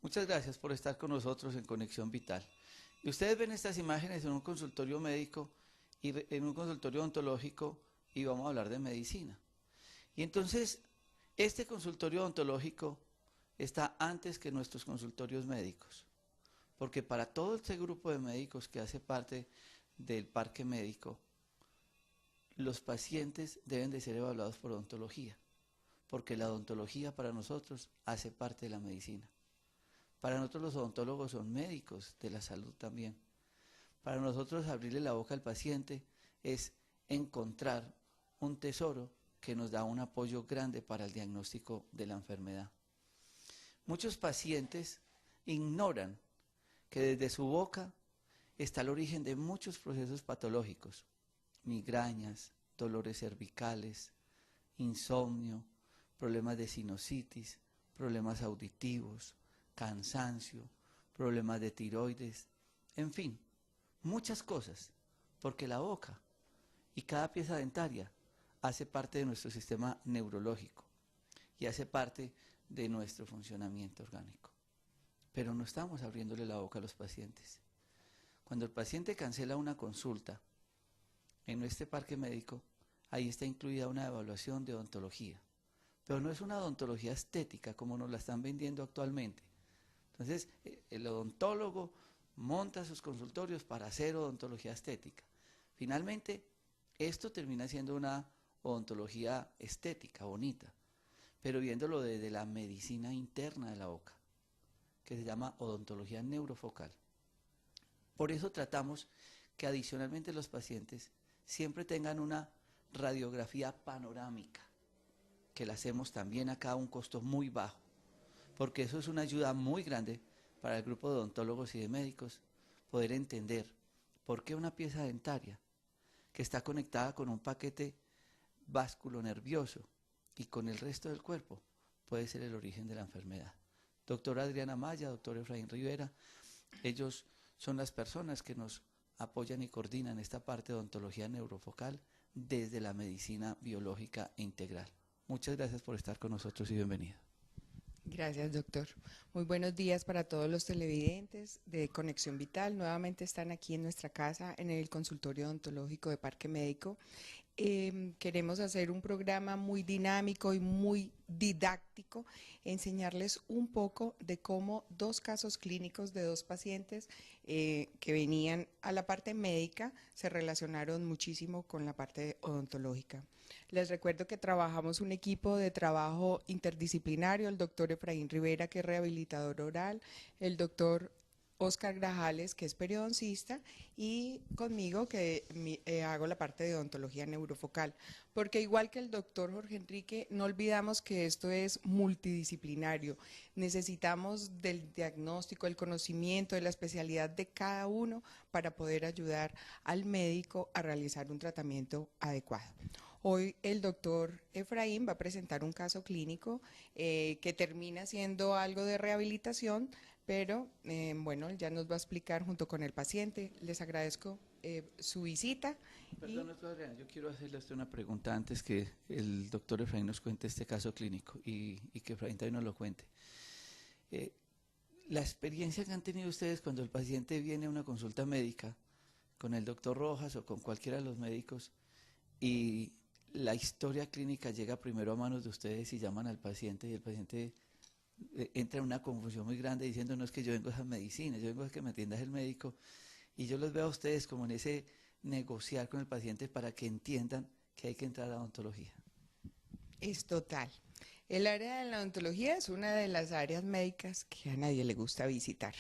Muchas gracias por estar con nosotros en Conexión Vital. Y ustedes ven estas imágenes en un consultorio médico y en un consultorio odontológico y vamos a hablar de medicina. Y entonces, este consultorio odontológico está antes que nuestros consultorios médicos, porque para todo este grupo de médicos que hace parte del parque médico, los pacientes deben de ser evaluados por odontología, porque la odontología para nosotros hace parte de la medicina. Para nosotros los odontólogos son médicos de la salud también. Para nosotros abrirle la boca al paciente es encontrar un tesoro que nos da un apoyo grande para el diagnóstico de la enfermedad. Muchos pacientes ignoran que desde su boca está el origen de muchos procesos patológicos, migrañas, dolores cervicales, insomnio, problemas de sinusitis, problemas auditivos, cansancio, problemas de tiroides, en fin, muchas cosas, porque la boca y cada pieza dentaria hace parte de nuestro sistema neurológico y hace parte de nuestro funcionamiento orgánico. Pero no estamos abriéndole la boca a los pacientes. Cuando el paciente cancela una consulta en este parque médico, ahí está incluida una evaluación de odontología. Pero no es una odontología estética como nos la están vendiendo actualmente. Entonces, el odontólogo monta sus consultorios para hacer odontología estética. Finalmente, esto termina siendo una odontología estética, bonita, pero viéndolo desde la medicina interna de la boca, que se llama odontología neurofocal. Por eso tratamos que adicionalmente los pacientes siempre tengan una radiografía panorámica, que la hacemos también acá a un costo muy bajo, porque eso es una ayuda muy grande para el grupo de odontólogos y de médicos, poder entender por qué una pieza dentaria que está conectada con un paquete vasculonervioso y con el resto del cuerpo puede ser el origen de la enfermedad. Doctora Adriana Maya, doctor Efraín Rivera, ellos son las personas que nos apoyan y coordinan esta parte de odontología neurofocal desde la medicina biológica e integral. Muchas gracias por estar con nosotros y bienvenido. Gracias, doctor. Muy buenos días para todos los televidentes de Conexión Vital. Nuevamente están aquí en nuestra casa, en el consultorio odontológico de Parque Médico. Queremos hacer un programa muy dinámico y muy didáctico, enseñarles un poco de cómo dos casos clínicos de dos pacientes que venían a la parte médica se relacionaron muchísimo con la parte odontológica. Les recuerdo que trabajamos un equipo de trabajo interdisciplinario, el doctor Efraín Rivera, que es rehabilitador oral, el doctor Oscar Grajales, que es periodoncista, y conmigo, que hago la parte de odontología neurofocal. Porque igual que el doctor Jorge Enrique, no olvidamos que esto es multidisciplinario. Necesitamos del diagnóstico, el conocimiento, de la especialidad de cada uno para poder ayudar al médico a realizar un tratamiento adecuado. Hoy el doctor Efraín va a presentar un caso clínico que termina siendo algo de rehabilitación, pero bueno, él ya nos va a explicar junto con el paciente. Les agradezco su visita. Perdón, doctor Adrián, yo quiero hacerle a usted una pregunta antes que el doctor Efraín nos cuente este caso clínico y que Efraín también nos lo cuente. La experiencia que han tenido ustedes cuando el paciente viene a una consulta médica con el doctor Rojas o con cualquiera de los médicos y la historia clínica llega primero a manos de ustedes y llaman al paciente y el paciente entra en una confusión muy grande diciendo no es que yo vengo a esas medicinas, yo vengo a que me atiendas el médico, y yo los veo a ustedes como en ese negociar con el paciente para que entiendan que hay que entrar a odontología. Es total. El área de la odontología es una de las áreas médicas que a nadie le gusta visitar.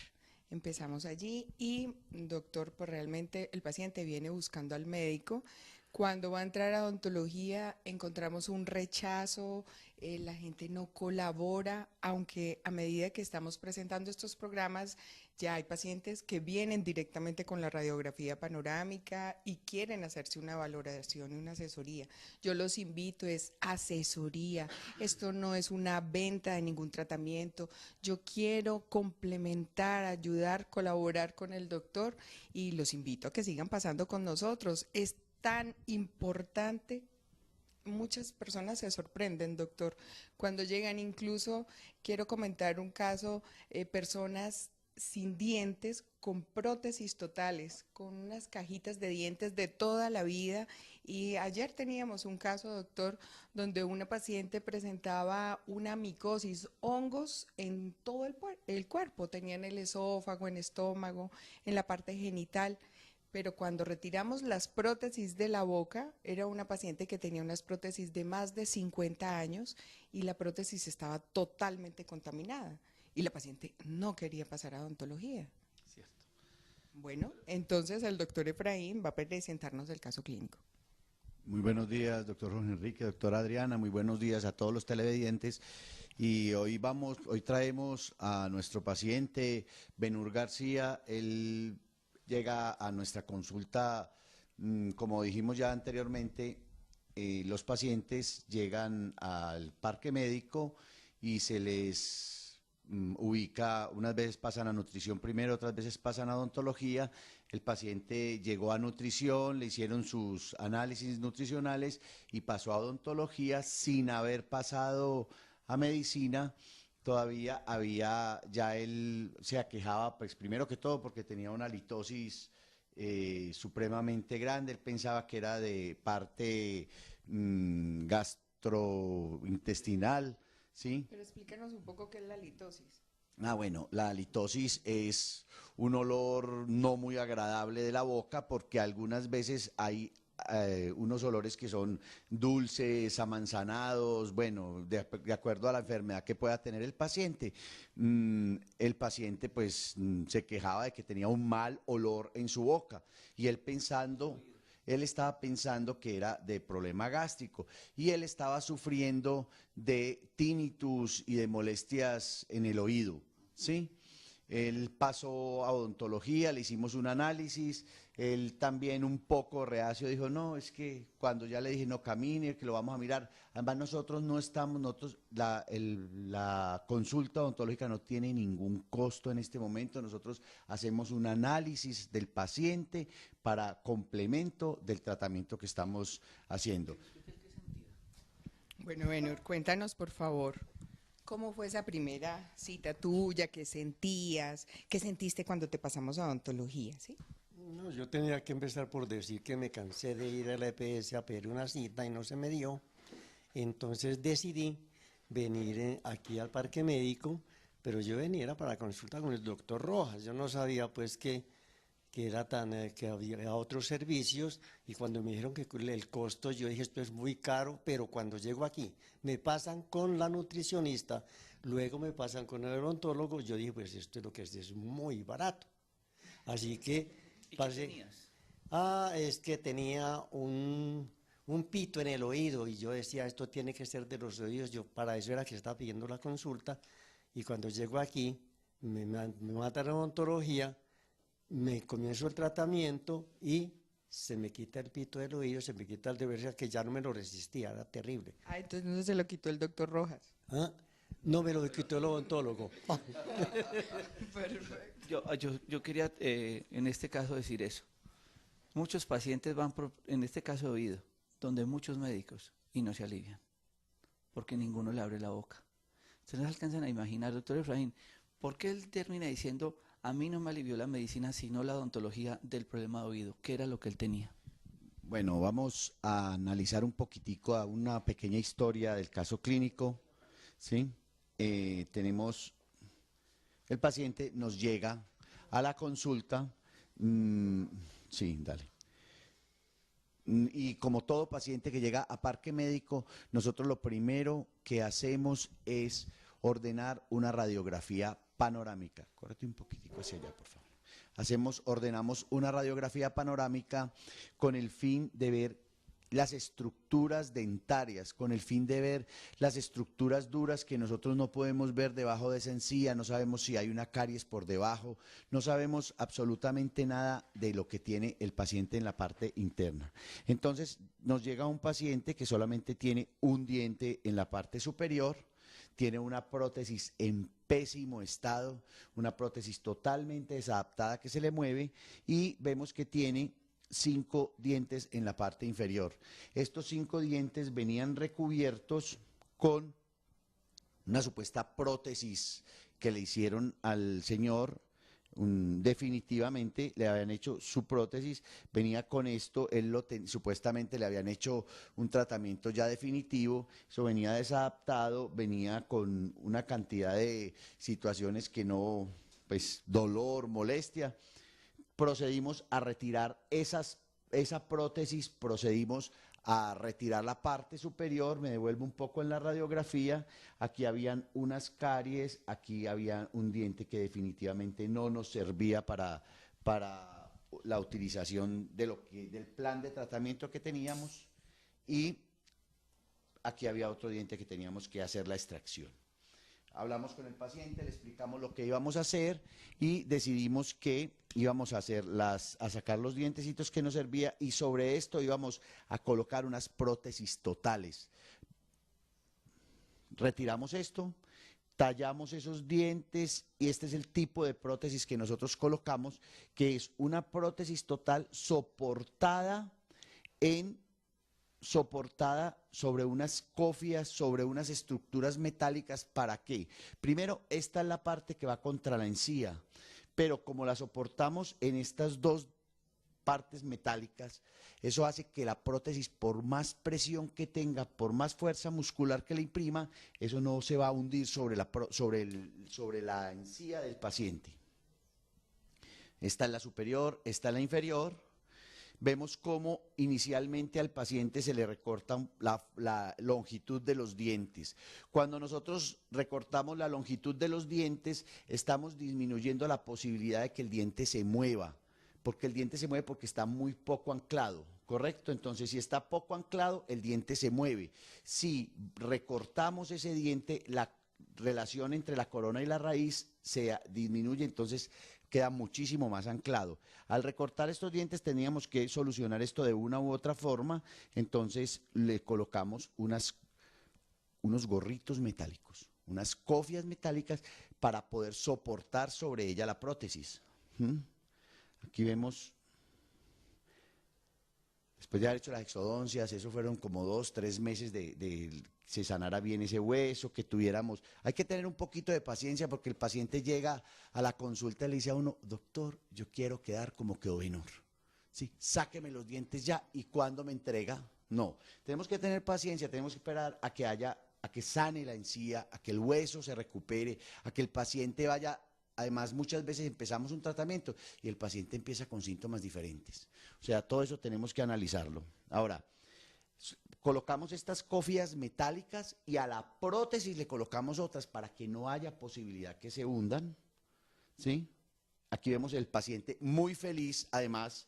Empezamos allí y, doctor, pues realmente el paciente viene buscando al médico. Cuando va a entrar a odontología encontramos un rechazo, la gente no colabora, aunque a medida que estamos presentando estos programas ya hay pacientes que vienen directamente con la radiografía panorámica y quieren hacerse una valoración y una asesoría. Yo los invito, es asesoría, esto no es una venta de ningún tratamiento. Yo quiero complementar, ayudar, colaborar con el doctor y los invito a que sigan pasando con nosotros. Es tan importante muchas personas se sorprenden, doctor, cuando llegan. Incluso quiero comentar un caso, personas sin dientes, con prótesis totales, con unas cajitas de dientes de toda la vida. Y ayer teníamos un caso, doctor, donde una paciente presentaba una micosis, hongos en todo el cuerpo, tenía en el esófago, en estómago, en la parte genital. Pero cuando retiramos las prótesis de la boca, era una paciente que tenía unas prótesis de más de 50 años y la prótesis estaba totalmente contaminada. Y la paciente no quería pasar a odontología. Cierto. Bueno, entonces el doctor Efraín va a presentarnos el caso clínico. Muy buenos días, doctor Jorge Enrique, doctora Adriana, muy buenos días a todos los televidentes. Y hoy traemos a nuestro paciente Benur García. Él llega a nuestra consulta, como dijimos ya anteriormente, los pacientes llegan al parque médico y se les ubica, unas veces pasan a nutrición primero, otras veces pasan a odontología. El paciente llegó a nutrición, le hicieron sus análisis nutricionales y pasó a odontología sin haber pasado a medicina. Todavía ya él se aquejaba, pues primero que todo porque tenía una litosis supremamente grande. Él pensaba que era de parte gastrointestinal, ¿sí? Pero explícanos un poco qué es la litosis. Bueno, la litosis es un olor no muy agradable de la boca porque algunas veces hay unos olores que son dulces, amanzanados, bueno, de acuerdo a la enfermedad que pueda tener el paciente. El paciente pues se quejaba de que tenía un mal olor en su boca y él estaba pensando que era de problema gástrico y él estaba sufriendo de tinnitus y de molestias en el oído, ¿sí? Él pasó a odontología, le hicimos un análisis, él también un poco reacio dijo, no, es que cuando ya le dije no camine, que lo vamos a mirar, además la consulta odontológica no tiene ningún costo en este momento, nosotros hacemos un análisis del paciente para complemento del tratamiento que estamos haciendo. Bueno, Benur, cuéntanos por favor, ¿cómo fue esa primera cita tuya? ¿Qué sentías? ¿Qué sentiste cuando te pasamos a odontología? ¿Sí? No, yo tenía que empezar por decir que me cansé de ir a la EPS a pedir una cita y no se me dio. Entonces decidí venir aquí al parque médico, pero yo venía para consulta con el doctor Rojas. Yo no sabía pues que era que había otros servicios, y cuando me dijeron que el costo, yo dije esto es muy caro, pero cuando llego aquí me pasan con la nutricionista, luego me pasan con el odontólogo, yo dije pues esto es lo que es muy barato. Así que ¿Y qué tenías? es que tenía un pito en el oído y yo decía esto tiene que ser de los oídos, yo para eso era que estaba pidiendo la consulta, y cuando llego aquí me matan a odontología, me comienzo el tratamiento y se me quita el pito del oído, se me quita el de verga, que ya no me lo resistía, era terrible. Ah, entonces no se lo quitó el doctor Rojas. ¿Ah? No me lo quitó el odontólogo. Perfecto. Yo quería en este caso decir eso. Muchos pacientes en este caso de oído, donde muchos médicos y no se alivian, porque ninguno le abre la boca. Ustedes no se alcanzan a imaginar, doctor Efraín, ¿por qué él termina diciendo, a mí no me alivió la medicina, sino la odontología del problema de oído? ¿Qué era lo que él tenía? Bueno, vamos a analizar un poquitico a una pequeña historia del caso clínico, ¿sí? Tenemos, el paciente nos llega a la consulta, sí, dale. Y como todo paciente que llega a parque médico, nosotros lo primero que hacemos es ordenar una radiografía panorámica. Córrete un poquitico hacia allá, por favor. Ordenamos una radiografía panorámica con el fin de ver las estructuras dentarias, con el fin de ver las estructuras duras que nosotros no podemos ver debajo de esa encía, no sabemos si hay una caries por debajo, no sabemos absolutamente nada de lo que tiene el paciente en la parte interna. Entonces nos llega un paciente que solamente tiene un diente en la parte superior, tiene una prótesis en pésimo estado, una prótesis totalmente desadaptada que se le mueve, y vemos que tiene 5 dientes en la parte inferior. Estos 5 dientes venían recubiertos con una supuesta prótesis que le hicieron al señor. Definitivamente le habían hecho su prótesis, venía con esto, supuestamente le habían hecho un tratamiento ya definitivo, eso venía desadaptado, venía con una cantidad de situaciones que no, pues dolor, molestia. Procedimos a retirar esa prótesis, procedimos a retirar la parte superior, me devuelvo un poco en la radiografía, aquí habían unas caries, aquí había un diente que definitivamente no nos servía para la utilización del plan de tratamiento que teníamos, y aquí había otro diente que teníamos que hacer la extracción. Hablamos con el paciente, le explicamos lo que íbamos a hacer y decidimos que íbamos a sacar los dientecitos que nos servía, y sobre esto íbamos a colocar unas prótesis totales. Retiramos esto, tallamos esos dientes y este es el tipo de prótesis que nosotros colocamos, que es una prótesis total soportada sobre unas cofias, sobre unas estructuras metálicas. ¿Para qué? Primero, esta es la parte que va contra la encía, pero como la soportamos en estas dos partes metálicas, eso hace que la prótesis, por más presión que tenga, por más fuerza muscular que le imprima, eso no se va a hundir sobre la encía del paciente. Esta es la superior, esta es la inferior. Vemos cómo inicialmente al paciente se le recorta la longitud de los dientes. Cuando nosotros recortamos la longitud de los dientes, estamos disminuyendo la posibilidad de que el diente se mueva, porque el diente se mueve porque está muy poco anclado, ¿correcto? Entonces, si está poco anclado, el diente se mueve. Si recortamos ese diente, la relación entre la corona y la raíz se disminuye, entonces queda muchísimo más anclado. Al recortar estos dientes teníamos que solucionar esto de una u otra forma, entonces le colocamos unos gorritos metálicos, unas cofias metálicas para poder soportar sobre ella la prótesis. Aquí vemos, después de haber hecho las exodoncias, eso fueron como 2, 3 meses de se sanara bien ese hueso, que tuviéramos. Hay que tener un poquito de paciencia porque el paciente llega a la consulta y le dice a uno: doctor, yo quiero quedar como quedó Benur. Sí, sáqueme los dientes ya. ¿Y cuándo me entrega? No, tenemos que tener paciencia, tenemos que esperar a que sane la encía, a que el hueso se recupere, a que el paciente vaya. Además, muchas veces empezamos un tratamiento y el paciente empieza con síntomas diferentes. O sea, todo eso tenemos que analizarlo. Ahora, colocamos estas cofias metálicas y a la prótesis le colocamos otras para que no haya posibilidad que se hundan, ¿sí? Aquí vemos el paciente muy feliz. Además,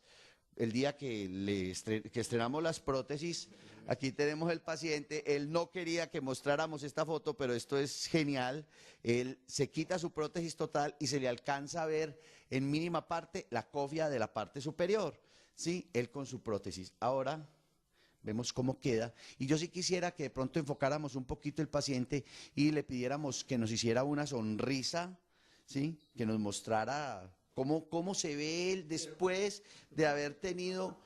el día que estrenamos las prótesis, aquí tenemos el paciente. Él no quería que mostráramos esta foto, pero esto es genial. Él se quita su prótesis total y se le alcanza a ver en mínima parte la cofia de la parte superior, ¿sí? Él con su prótesis. Ahora vemos cómo queda, y yo sí quisiera que de pronto enfocáramos un poquito el paciente y le pidiéramos que nos hiciera una sonrisa, ¿sí? Que nos mostrara cómo se ve él después de haber tenido,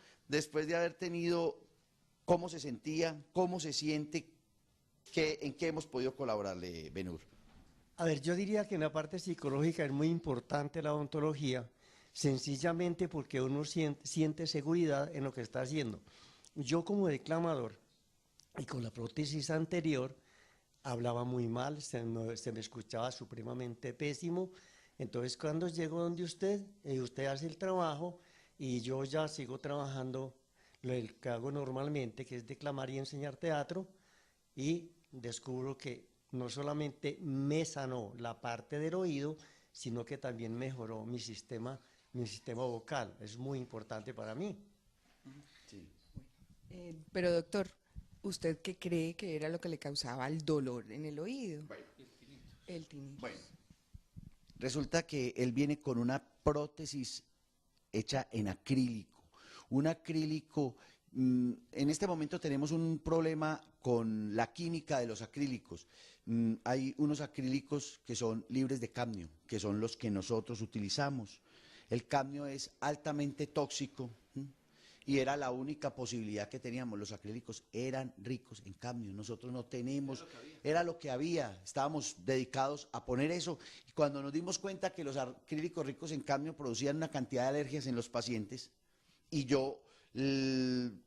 cómo se sentía, cómo se siente, en qué hemos podido colaborarle, Benur. A ver, yo diría que en la parte psicológica es muy importante la odontología, sencillamente porque uno siente seguridad en lo que está haciendo. Yo como declamador y con la prótesis anterior hablaba muy mal, se me escuchaba supremamente pésimo. Entonces cuando llego donde usted hace el trabajo y yo ya sigo trabajando lo que hago normalmente, que es declamar y enseñar teatro, y descubro que no solamente me sanó la parte del oído, sino que también mejoró mi sistema vocal. Es muy importante para mí. Sí. Pero doctor, ¿usted qué cree que era lo que le causaba el dolor en el oído? Bueno, El tinnitus. Bueno, resulta que él viene con una prótesis hecha en acrílico. Un acrílico, en este momento tenemos un problema con la química de los acrílicos. Hay unos acrílicos que son libres de cadmio, que son los que nosotros utilizamos. El cadmio es altamente tóxico. y era la única posibilidad que teníamos. Los acrílicos eran ricos en cambio, nosotros no tenemos, era lo que había, estábamos dedicados a poner eso, y cuando nos dimos cuenta que los acrílicos ricos en cambio producían una cantidad de alergias en los pacientes, y yo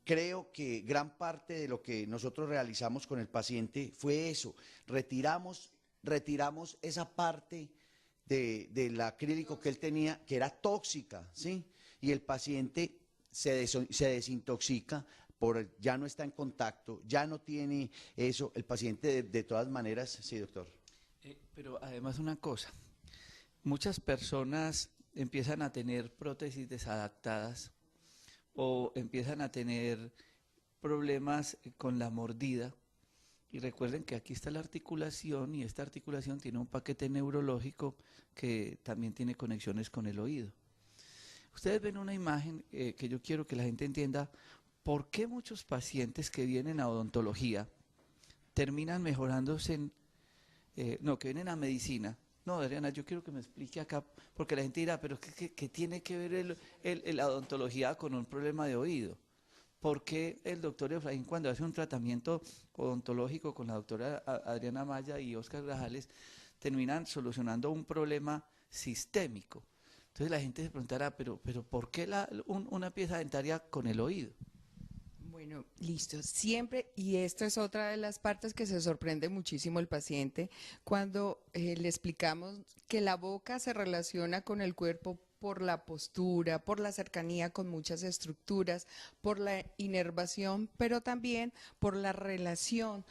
creo que gran parte de lo que nosotros realizamos con el paciente fue eso, retiramos esa parte del acrílico que él tenía, que era tóxica, ¿sí? Y el paciente se desintoxica, ya no está en contacto, ya no tiene eso, el paciente de todas maneras, sí, doctor. Pero además una cosa, muchas personas empiezan a tener prótesis desadaptadas o empiezan a tener problemas con la mordida. Y recuerden que aquí está la articulación y esta articulación tiene un paquete neurológico que también tiene conexiones con el oído. Ustedes ven una imagen que yo quiero que la gente entienda por qué muchos pacientes que vienen a odontología terminan mejorándose que vienen a medicina. No, Adriana, yo quiero que me explique acá, porque la gente dirá, pero ¿qué tiene que ver la odontología con un problema de oído? ¿Por qué el doctor Efraín, cuando hace un tratamiento odontológico con la doctora Adriana Maya y Óscar Grajales, terminan solucionando un problema sistémico? Entonces la gente se preguntará, pero ¿por qué una pieza dentaria con el oído? Bueno, listo. Siempre, y esto es otra de las partes que se sorprende muchísimo el paciente, cuando le explicamos que la boca se relaciona con el cuerpo por la postura, por la cercanía con muchas estructuras, por la inervación, pero también por la relación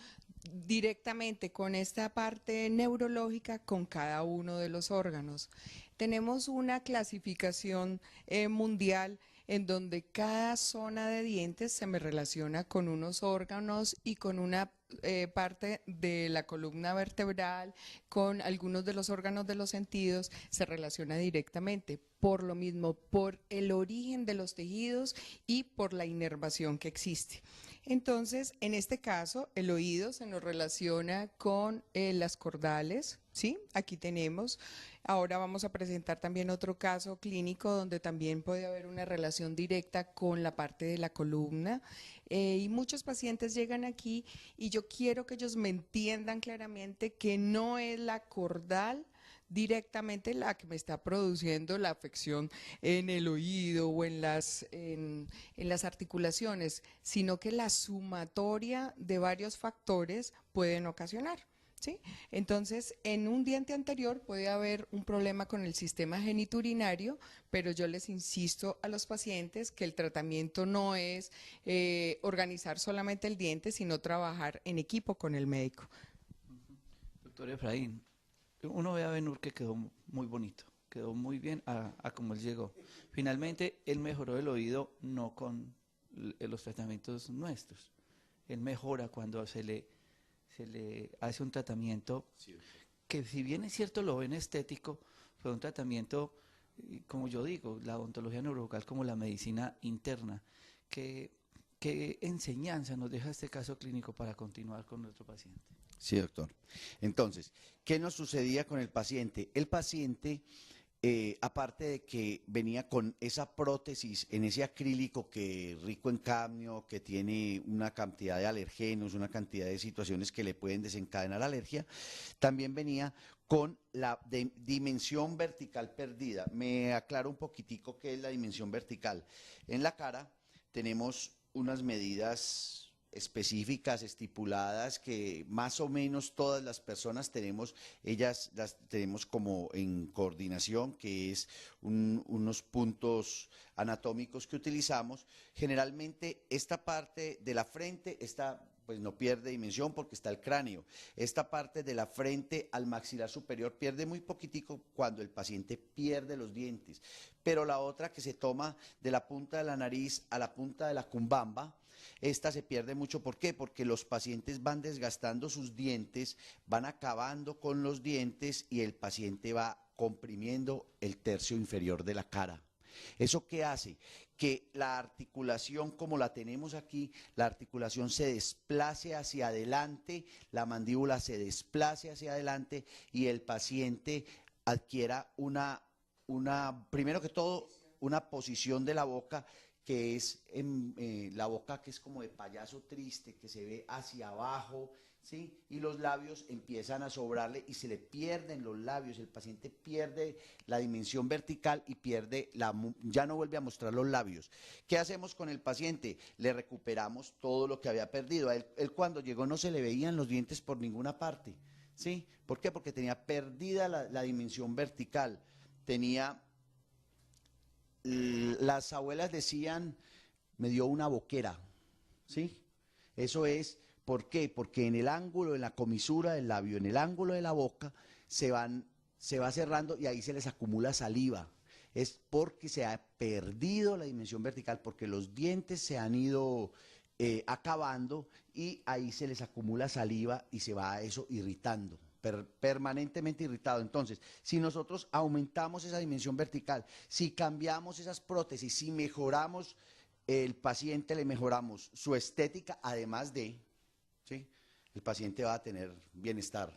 directamente con esta parte neurológica con cada uno de los órganos. Tenemos una clasificación mundial en donde cada zona de dientes se me relaciona con unos órganos y con una parte de la columna vertebral, con algunos de los órganos de los sentidos, se relaciona directamente. Por lo mismo, por el origen de los tejidos y por la inervación que existe. Entonces, en este caso, el oído se nos relaciona con las cordales, ¿sí? Aquí tenemos. Ahora vamos a presentar también otro caso clínico donde también puede haber una relación directa con la parte de la columna. Y muchos pacientes llegan aquí y yo quiero que ellos me entiendan claramente que no es la cordal directamente la que me está produciendo la afección en el oído o en las articulaciones, sino que la sumatoria de varios factores pueden ocasionar. ¿Sí? Entonces, en un diente anterior puede haber un problema con el sistema genitourinario, pero yo les insisto a los pacientes que el tratamiento no es organizar solamente el diente, sino trabajar en equipo con el médico. Doctor Efraín, uno ve a Benur que quedó muy bonito, quedó muy bien a como él llegó. Finalmente, él mejoró el oído no con los tratamientos nuestros. Él mejora cuando se le hace un tratamiento que, si bien es cierto lo ven estético, fue un tratamiento, como yo digo, la odontología neurovocal como la medicina interna. ¿Qué enseñanza nos deja este caso clínico para continuar con nuestro paciente? Sí, doctor. Entonces, ¿qué nos sucedía con el paciente? El paciente, aparte de que venía con esa prótesis en ese acrílico que rico en cadmio, que tiene una cantidad de alergenos, una cantidad de situaciones que le pueden desencadenar alergia, también venía con la dimensión vertical perdida. Me aclaro un poquitico qué es la dimensión vertical. En la cara tenemos unas medidas específicas, estipuladas, que más o menos todas las personas tenemos, ellas las tenemos como en coordinación, que es unos puntos anatómicos que utilizamos. Generalmente esta parte de la frente pues no pierde dimensión porque está el cráneo. Esta parte de la frente al maxilar superior pierde muy poquitico cuando el paciente pierde los dientes. Pero la otra, que se toma de la punta de la nariz a la punta de la cumbamba, esta se pierde mucho. ¿Por qué? Porque los pacientes van desgastando sus dientes, van acabando con los dientes y el paciente va comprimiendo el tercio inferior de la cara. ¿Eso qué hace? Que la articulación, como la tenemos aquí, la articulación se desplace hacia adelante, la mandíbula se desplace hacia adelante y el paciente adquiera primero que todo, una posición de la boca que es la boca que es como de payaso triste, que se ve hacia abajo, ¿sí? Y los labios empiezan a sobrarle y se le pierden los labios, el paciente pierde la dimensión vertical y ya no vuelve a mostrar los labios. ¿Qué hacemos con el paciente? Le recuperamos todo lo que había perdido. A él cuando llegó no se le veían los dientes por ninguna parte, ¿sí? ¿Por qué? Porque tenía perdida la dimensión vertical, las abuelas decían, me dio una boquera, ¿sí? Eso es, ¿por qué? Porque en el ángulo, en la comisura del labio, en el ángulo de la boca, se va cerrando y ahí se les acumula saliva. Es porque se ha perdido la dimensión vertical, porque los dientes se han ido acabando y ahí se les acumula saliva y se va eso irritando. Permanentemente irritado. Entonces, si nosotros aumentamos esa dimensión vertical, si cambiamos esas prótesis, si mejoramos el paciente, le mejoramos su estética, además de, ¿sí? El paciente va a tener bienestar.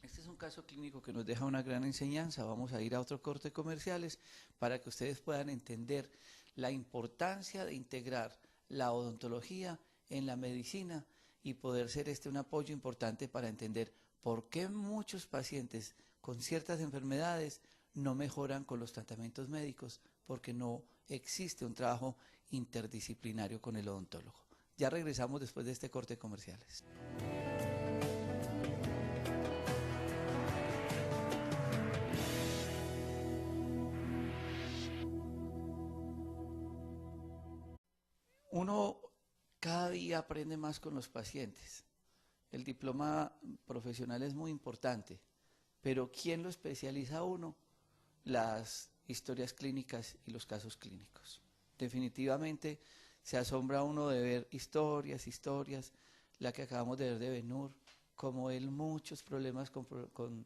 Este es un caso clínico que nos deja una gran enseñanza. Vamos a ir a otro corte de comerciales para que ustedes puedan entender la importancia de integrar la odontología en la medicina y poder ser un apoyo importante para entender por qué muchos pacientes con ciertas enfermedades no mejoran con los tratamientos médicos, porque no existe un trabajo interdisciplinario con el odontólogo. Ya regresamos después de este corte de comerciales. Uno cada día aprende más con los pacientes. El diploma profesional es muy importante, pero ¿quién lo especializa a uno? Las historias clínicas y los casos clínicos. Definitivamente se asombra uno de ver historias, la que acabamos de ver de Benur, como él muchos problemas con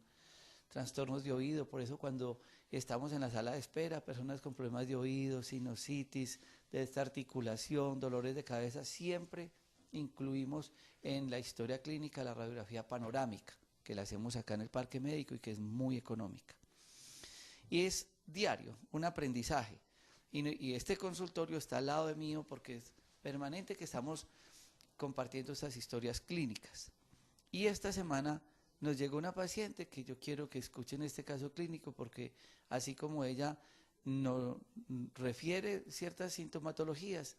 trastornos de oído. Por eso cuando estamos en la sala de espera, personas con problemas de oído, sinusitis, de esta articulación, dolores de cabeza, siempre incluimos en la historia clínica la radiografía panorámica, que la hacemos acá en el Parque Médico y que es muy económica. Y es diario, un aprendizaje. Y este consultorio está al lado de mío porque es permanente que estamos compartiendo estas historias clínicas. Y esta semana nos llegó una paciente que yo quiero que escuchen este caso clínico porque así como ella nos refiere ciertas sintomatologías,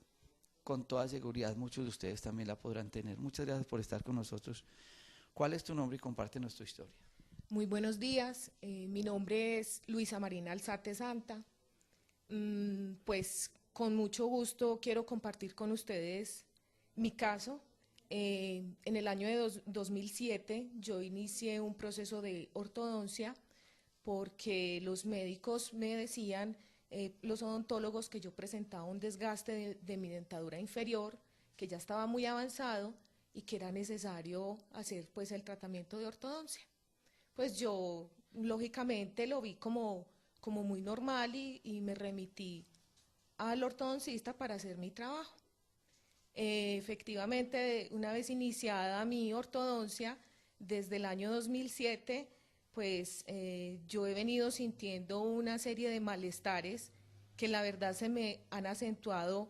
con toda seguridad muchos de ustedes también la podrán tener. Muchas gracias por estar con nosotros. ¿Cuál es tu nombre y comparte nuestra historia? Muy buenos días, mi nombre es Luisa Marina Alzate Santa. Pues con mucho gusto quiero compartir con ustedes mi caso. En el año de 2007 yo inicié un proceso de ortodoncia porque los médicos me decían, los odontólogos, que yo presentaba un desgaste de mi dentadura inferior, que ya estaba muy avanzado y que era necesario hacer pues el tratamiento de ortodoncia. Pues yo lógicamente lo vi como muy normal y me remití al ortodoncista para hacer mi trabajo. Efectivamente, una vez iniciada mi ortodoncia, desde el año 2007, pues yo he venido sintiendo una serie de malestares que la verdad se me han acentuado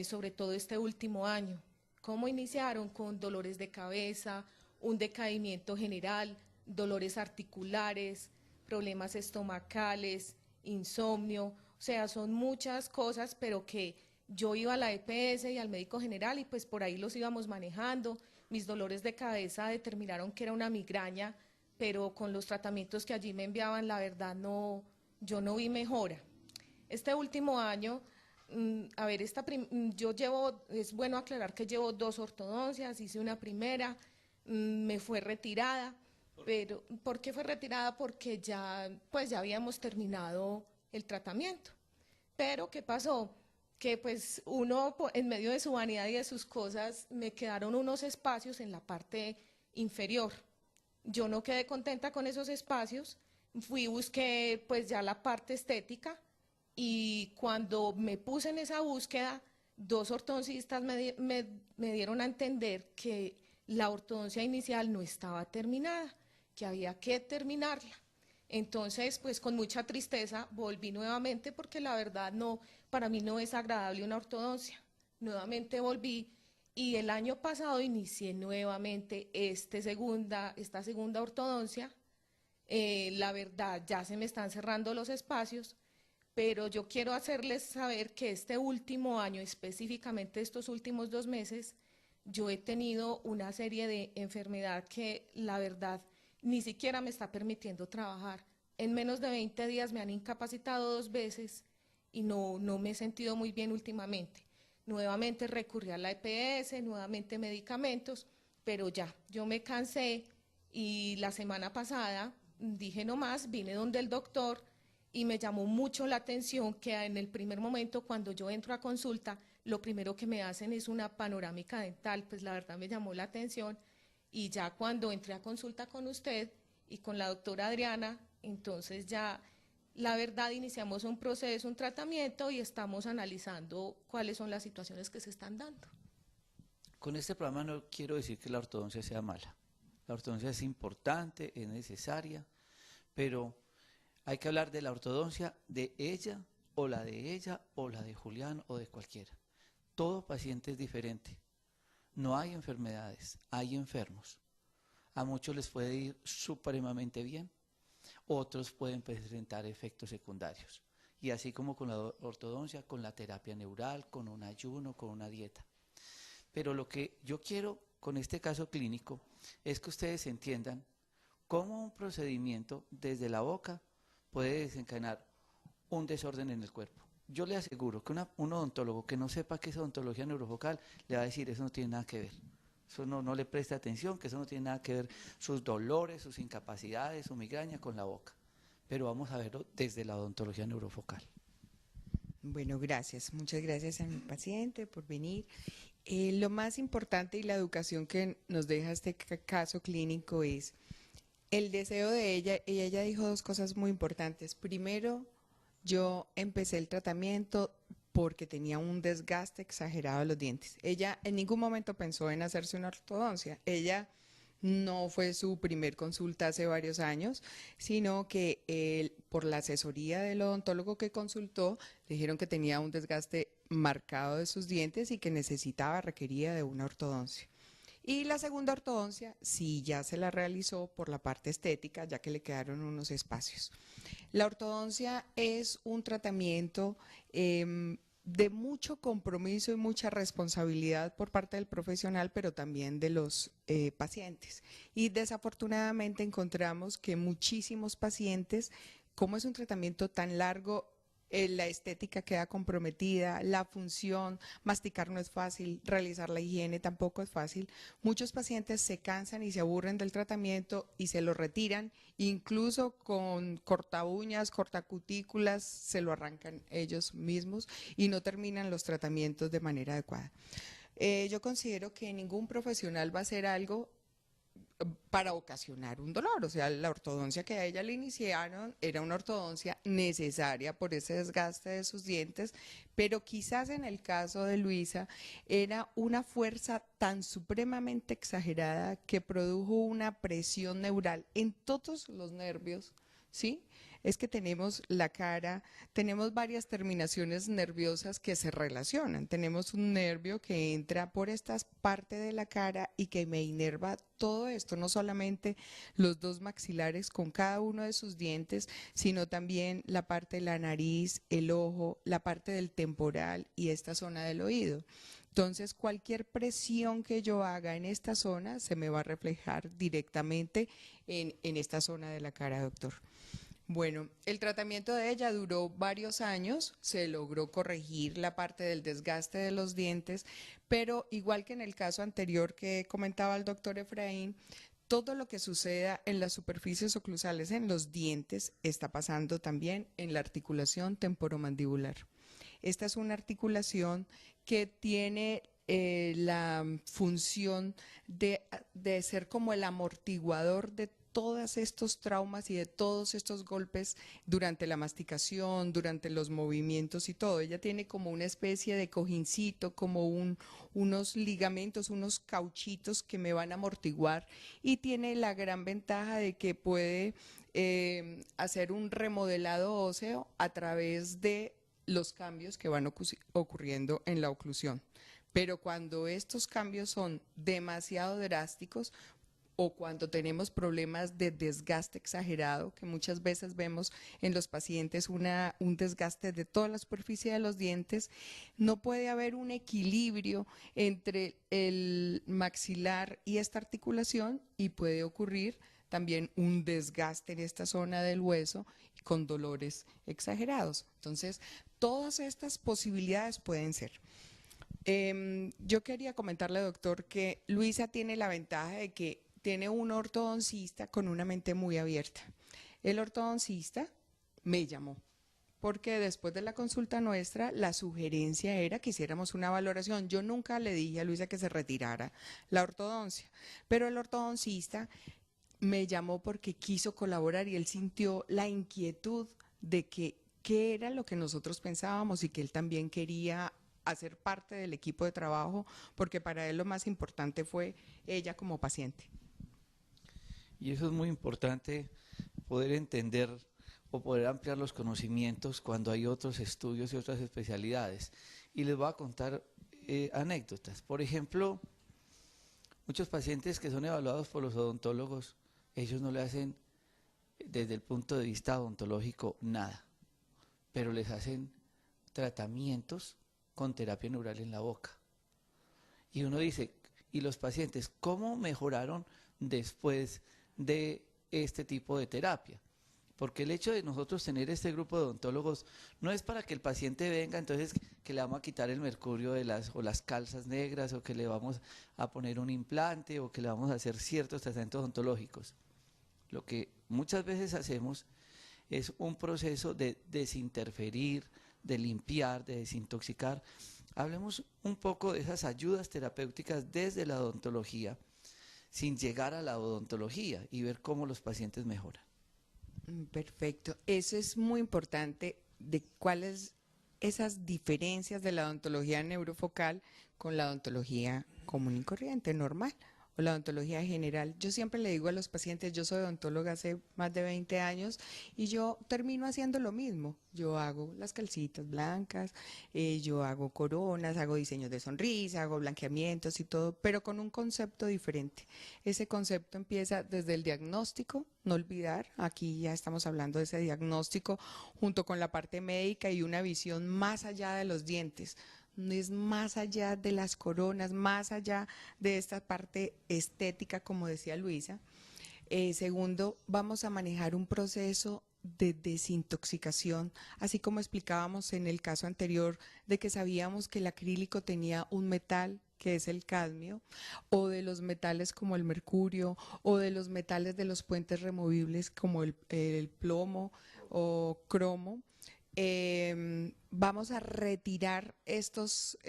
sobre todo este último año. ¿Cómo iniciaron? Con dolores de cabeza, un decaimiento general, dolores articulares, problemas estomacales, insomnio, o sea, son muchas cosas, pero que yo iba a la EPS y al médico general y pues por ahí los íbamos manejando. Mis dolores de cabeza determinaron que era una migraña, pero con los tratamientos que allí me enviaban, la verdad yo no vi mejora. Este último año, es bueno aclarar que llevo 2 ortodoncias, hice una primera, me fue retirada. Pero, ¿por qué fue retirada? Porque ya habíamos terminado el tratamiento. Pero, ¿qué pasó? Que pues uno, en medio de su vanidad y de sus cosas, me quedaron unos espacios en la parte inferior. Yo no quedé contenta con esos espacios, busqué pues ya la parte estética y cuando me puse en esa búsqueda, 2 ortodoncistas me dieron a entender que la ortodoncia inicial no estaba terminada, que había que terminarla. Entonces, pues con mucha tristeza volví nuevamente porque la verdad no, para mí no es agradable una ortodoncia. Nuevamente volví y el año pasado inicié nuevamente esta segunda ortodoncia. La verdad ya se me están cerrando los espacios, pero yo quiero hacerles saber que este último año, específicamente estos últimos 2 meses, yo he tenido una serie de enfermedad que la verdad ni siquiera me está permitiendo trabajar. En menos de 20 días me han incapacitado 2 veces y no me he sentido muy bien últimamente. Nuevamente recurrí a la EPS, nuevamente medicamentos, pero ya, yo me cansé y la semana pasada dije no más, vine donde el doctor y me llamó mucho la atención que en el primer momento cuando yo entro a consulta, lo primero que me hacen es una panorámica dental, pues la verdad me llamó la atención y ya cuando entré a consulta con usted y con la doctora Adriana, entonces ya la verdad iniciamos un proceso, un tratamiento y estamos analizando cuáles son las situaciones que se están dando. Con este programa no quiero decir que la ortodoncia sea mala. La ortodoncia es importante, es necesaria, pero hay que hablar de la ortodoncia de ella o la de ella o la de Julián o de cualquiera. Todo paciente es diferente. No hay enfermedades, hay enfermos. A muchos les puede ir supremamente bien, otros pueden presentar efectos secundarios. Y así como con la ortodoncia, con la terapia neural, con un ayuno, con una dieta. Pero lo que yo quiero con este caso clínico es que ustedes entiendan cómo un procedimiento desde la boca puede desencadenar un desorden en el cuerpo. Yo le aseguro que un odontólogo que no sepa qué es odontología neurofocal le va a decir eso no tiene nada que ver. Eso no le presta atención, que eso no tiene nada que ver sus dolores, sus incapacidades, su migraña con la boca. Pero vamos a verlo desde la odontología neurofocal. Bueno, gracias. Muchas gracias a mi paciente por venir. Lo más importante y la educación que nos deja este caso clínico es el deseo de ella. Ella dijo dos cosas muy importantes. Primero, yo empecé el tratamiento porque tenía un desgaste exagerado de los dientes. Ella en ningún momento pensó en hacerse una ortodoncia. Ella no fue su primer consulta hace varios años, sino que por la asesoría del odontólogo que consultó, le dijeron que tenía un desgaste marcado de sus dientes y que requería de una ortodoncia. Y la segunda ortodoncia, sí, ya se la realizó por la parte estética, ya que le quedaron unos espacios. La ortodoncia es un tratamiento de mucho compromiso y mucha responsabilidad por parte del profesional, pero también de los pacientes. Y desafortunadamente encontramos que muchísimos pacientes, como es un tratamiento tan largo, la estética queda comprometida, la función, masticar no es fácil, realizar la higiene tampoco es fácil. Muchos pacientes se cansan y se aburren del tratamiento y se lo retiran, incluso con corta uñas, cortacutículas, se lo arrancan ellos mismos y no terminan los tratamientos de manera adecuada. Yo considero que ningún profesional va a hacer algo para ocasionar un dolor, o sea, la ortodoncia que a ella le iniciaron era una ortodoncia necesaria por ese desgaste de sus dientes, pero quizás en el caso de Luisa era una fuerza tan supremamente exagerada que produjo una presión neural en todos los nervios, ¿sí? Es que tenemos la cara, tenemos varias terminaciones nerviosas que se relacionan. Tenemos un nervio que entra por esta parte de la cara y que me inerva todo esto, no solamente los dos maxilares con cada uno de sus dientes, sino también la parte de la nariz, el ojo, la parte del temporal y esta zona del oído. Entonces, cualquier presión que yo haga en esta zona se me va a reflejar directamente en esta zona de la cara, doctor. Bueno, el tratamiento de ella duró varios años, se logró corregir la parte del desgaste de los dientes, pero igual que en el caso anterior que comentaba el doctor Efraín, todo lo que suceda en las superficies oclusales, en los dientes, está pasando también en la articulación temporomandibular. Esta es una articulación que tiene la función de ser como el amortiguador de todos estos traumas y de todos estos golpes durante la masticación, durante los movimientos y todo. Ella tiene como una especie de cojincito, como unos ligamentos, unos cauchitos que me van a amortiguar y tiene la gran ventaja de que puede hacer un remodelado óseo a través de los cambios que van ocurriendo en la oclusión. Pero cuando estos cambios son demasiado drásticos, o cuando tenemos problemas de desgaste exagerado, que muchas veces vemos en los pacientes un desgaste de toda la superficie de los dientes, no puede haber un equilibrio entre el maxilar y esta articulación y puede ocurrir también un desgaste en esta zona del hueso con dolores exagerados. Entonces, todas estas posibilidades pueden ser. Yo quería comentarle, doctor, que Luisa tiene la ventaja de que tiene un ortodoncista con una mente muy abierta. El ortodoncista me llamó porque después de la consulta nuestra, la sugerencia era que hiciéramos una valoración. Yo nunca le dije a Luisa que se retirara la ortodoncia, pero el ortodoncista me llamó porque quiso colaborar y él sintió la inquietud de que qué era lo que nosotros pensábamos y que él también quería hacer parte del equipo de trabajo, porque para él lo más importante fue ella como paciente. Y eso es muy importante, poder entender o poder ampliar los conocimientos cuando hay otros estudios y otras especialidades. Y les voy a contar anécdotas. Por ejemplo, muchos pacientes que son evaluados por los odontólogos, ellos no le hacen desde el punto de vista odontológico nada, pero les hacen tratamientos con terapia neural en la boca. Y uno dice, ¿y los pacientes cómo mejoraron después de este tipo de terapia? Porque el hecho de nosotros tener este grupo de odontólogos no es para que el paciente venga, entonces que le vamos a quitar el mercurio de las calzas negras, o que le vamos a poner un implante, o que le vamos a hacer ciertos tratamientos odontológicos. Lo que muchas veces hacemos es un proceso de desinterferir, de limpiar, de desintoxicar. Hablemos un poco de esas ayudas terapéuticas desde la odontología, sin llegar a la odontología, y ver cómo los pacientes mejoran. Perfecto. Eso es muy importante, de cuáles esas diferencias de la odontología neurofocal con la odontología común y corriente, normal, o la odontología general. Yo siempre le digo a los pacientes, yo soy odontóloga hace más de 20 años y yo termino haciendo lo mismo. Yo hago las calcitas blancas, yo hago coronas, hago diseños de sonrisa, hago blanqueamientos y todo, pero con un concepto diferente. Ese concepto empieza desde el diagnóstico, no olvidar, aquí ya estamos hablando de ese diagnóstico junto con la parte médica y una visión más allá de los dientes. No es más allá de las coronas, más allá de esta parte estética, como decía Luisa. Segundo, vamos a manejar un proceso de desintoxicación, así como explicábamos en el caso anterior de que sabíamos que el acrílico tenía un metal que es el cadmio, o de los metales como el mercurio, o de los metales de los puentes removibles como el plomo o cromo. Vamos a retirar estos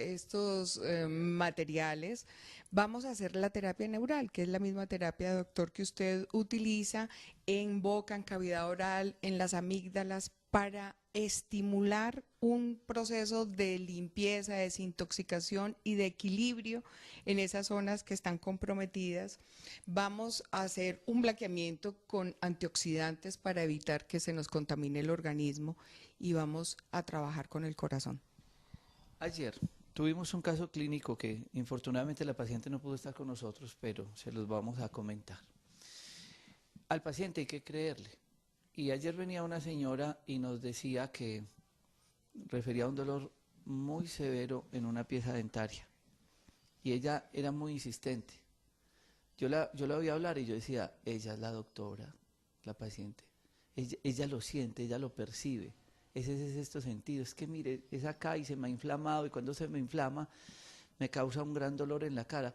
materiales, vamos a hacer la terapia neural, que es la misma terapia, doctor, que usted utiliza en boca, en cavidad oral, en las amígdalas, para estimular un proceso de limpieza, de desintoxicación y de equilibrio en esas zonas que están comprometidas. Vamos a hacer un blanqueamiento con antioxidantes para evitar que se nos contamine el organismo y vamos a trabajar con el corazón. Ayer tuvimos un caso clínico que infortunadamente la paciente no pudo estar con nosotros, pero se los vamos a comentar. Al paciente hay que creerle. Y ayer venía una señora y nos decía que refería a un dolor muy severo en una pieza dentaria. Y ella era muy insistente. Yo la oía hablar y yo decía, ella es la doctora, la paciente. Ella lo siente, ella lo percibe. Ese es este sentido. Es que mire, es acá y se me ha inflamado, y cuando se me inflama me causa un gran dolor en la cara.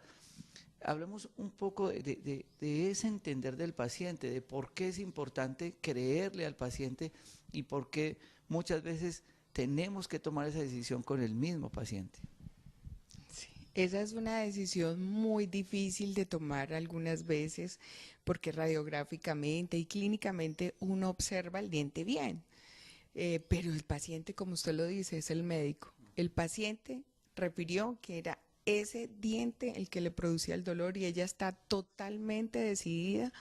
Hablemos un poco de ese entender del paciente, de por qué es importante creerle al paciente y por qué muchas veces tenemos que tomar esa decisión con el mismo paciente. Sí, esa es una decisión muy difícil de tomar algunas veces, porque radiográficamente y clínicamente uno observa el diente bien, pero el paciente, como usted lo dice, es el médico. El paciente refirió que era ese diente el que le producía el dolor y ella está totalmente decidida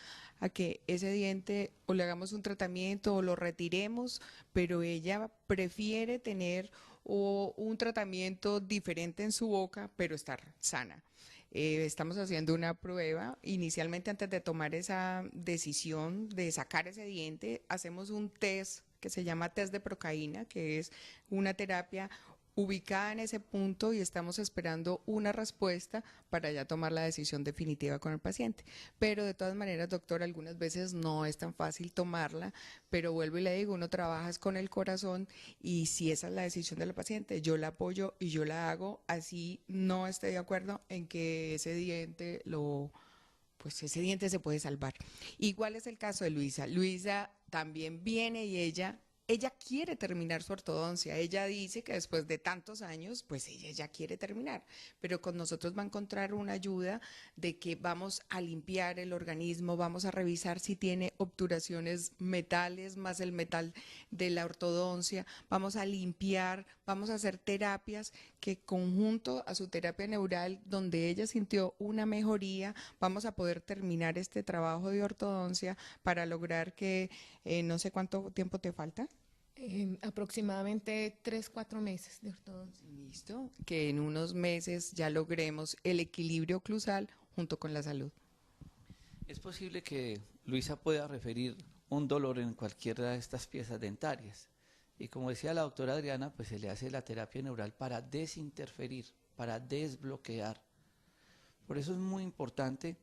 a que ese diente o le hagamos un tratamiento o lo retiremos, pero ella prefiere tener un tratamiento diferente en su boca, pero estar sana. Estamos haciendo una prueba. Inicialmente, antes de tomar esa decisión de sacar ese diente, hacemos un test que se llama test de procaína, que es una terapia ubicada en ese punto y estamos esperando una respuesta para ya tomar la decisión definitiva con el paciente. Pero de todas maneras, doctor, algunas veces no es tan fácil tomarla, pero vuelvo y le digo, uno trabaja con el corazón y si esa es la decisión del paciente, yo la apoyo y yo la hago, así no esté de acuerdo en que ese diente pues ese diente se puede salvar. Igual es el caso de Luisa. Luisa también viene y ella quiere terminar su ortodoncia. Ella dice que después de tantos años, pues ella ya quiere terminar, pero con nosotros va a encontrar una ayuda de que vamos a limpiar el organismo, vamos a revisar si tiene obturaciones metales más el metal de la ortodoncia, vamos a limpiar, vamos a hacer terapias que conjunto a su terapia neural, donde ella sintió una mejoría, vamos a poder terminar este trabajo de ortodoncia para lograr que, no sé cuánto tiempo te falta. Aproximadamente 3-4 meses de ortodoncia. Listo, que en unos meses ya logremos el equilibrio oclusal junto con la salud. Es posible que Luisa pueda referir un dolor en cualquiera de estas piezas dentarias. Y como decía la doctora Adriana, pues se le hace la terapia neural para desinterferir, para desbloquear. Por eso es muy importante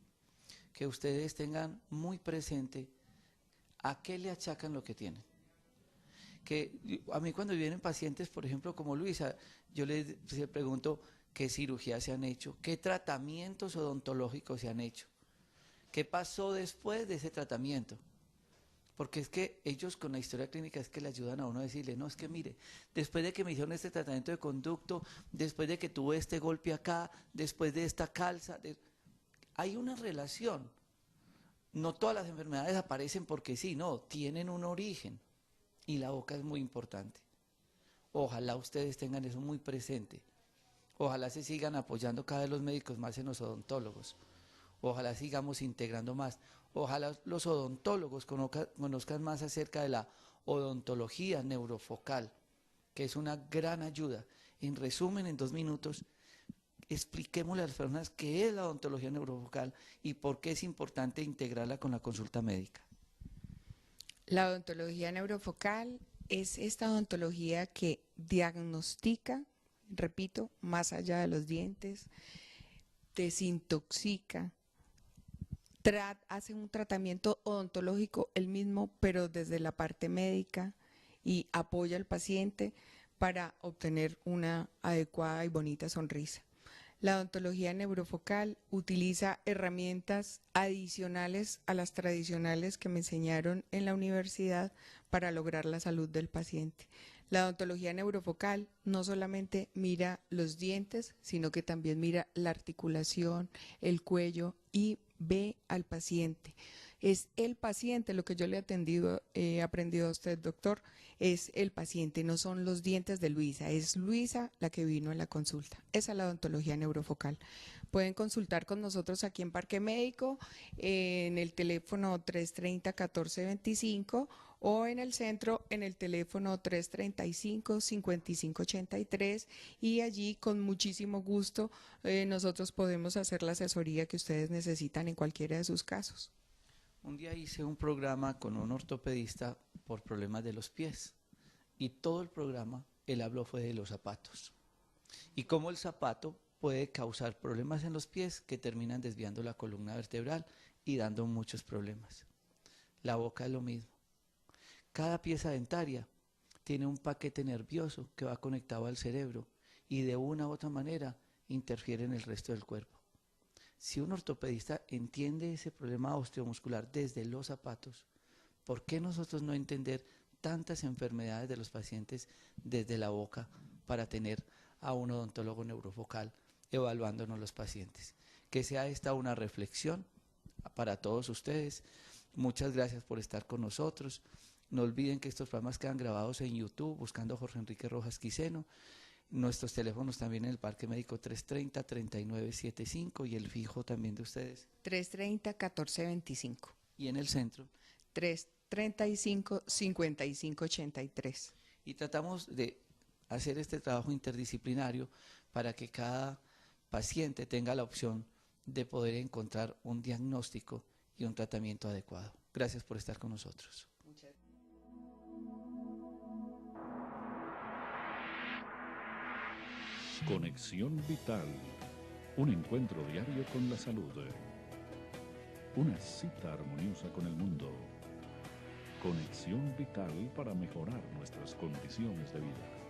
que ustedes tengan muy presente a qué le achacan lo que tienen. Que a mí cuando vienen pacientes, por ejemplo, como Luisa, yo les pregunto qué cirugías se han hecho, qué tratamientos odontológicos se han hecho, qué pasó después de ese tratamiento. Porque es que ellos con la historia clínica es que le ayudan a uno a decirle, no, es que mire, después de que me hicieron este tratamiento de conducto, después de que tuve este golpe acá, después de esta calza, hay una relación. No todas las enfermedades aparecen porque sí, no, tienen un origen. Y la boca es muy importante. Ojalá ustedes tengan eso muy presente. Ojalá se sigan apoyando cada vez los médicos más en los odontólogos. Ojalá sigamos integrando más. Ojalá los odontólogos conozcan más acerca de la odontología neurofocal, que es una gran ayuda. En resumen, en 2 minutos, expliquémosle a las personas qué es la odontología neurofocal y por qué es importante integrarla con la consulta médica. La odontología neurofocal es esta odontología que diagnostica, repito, más allá de los dientes, desintoxica, hace un tratamiento odontológico el mismo, pero desde la parte médica y apoya al paciente para obtener una adecuada y bonita sonrisa. La odontología neurofocal utiliza herramientas adicionales a las tradicionales que me enseñaron en la universidad para lograr la salud del paciente. La odontología neurofocal no solamente mira los dientes, sino que también mira la articulación, el cuello y ve al paciente. Es el paciente, lo que yo le he aprendido a usted, doctor, es el paciente, no son los dientes de Luisa, es Luisa la que vino en la consulta. Esa es la odontología neurofocal. Pueden consultar con nosotros aquí en Parque Médico, en el teléfono 330-1425 o en el centro en el teléfono 335-5583 y allí con muchísimo gusto nosotros podemos hacer la asesoría que ustedes necesitan en cualquiera de sus casos. Un día hice un programa con un ortopedista por problemas de los pies y todo el programa él habló fue de los zapatos y cómo el zapato puede causar problemas en los pies que terminan desviando la columna vertebral y dando muchos problemas. La boca es lo mismo. Cada pieza dentaria tiene un paquete nervioso que va conectado al cerebro y de una u otra manera interfiere en el resto del cuerpo. Si un ortopedista entiende ese problema osteomuscular desde los zapatos, ¿por qué nosotros no entender tantas enfermedades de los pacientes desde la boca para tener a un odontólogo neurofocal evaluándonos los pacientes? Que sea esta una reflexión para todos ustedes. Muchas gracias por estar con nosotros. No olviden que estos programas quedan grabados en YouTube buscando Jorge Enrique Rojas Quiseno. Nuestros teléfonos también en el Parque Médico 330-3975 y el fijo también de ustedes. 330-1425. y en el centro. 335-5583. Y tratamos de hacer este trabajo interdisciplinario para que cada paciente tenga la opción de poder encontrar un diagnóstico y un tratamiento adecuado. Gracias por estar con nosotros. Conexión Vital, un encuentro diario con la salud, una cita armoniosa con el mundo. Conexión Vital para mejorar nuestras condiciones de vida.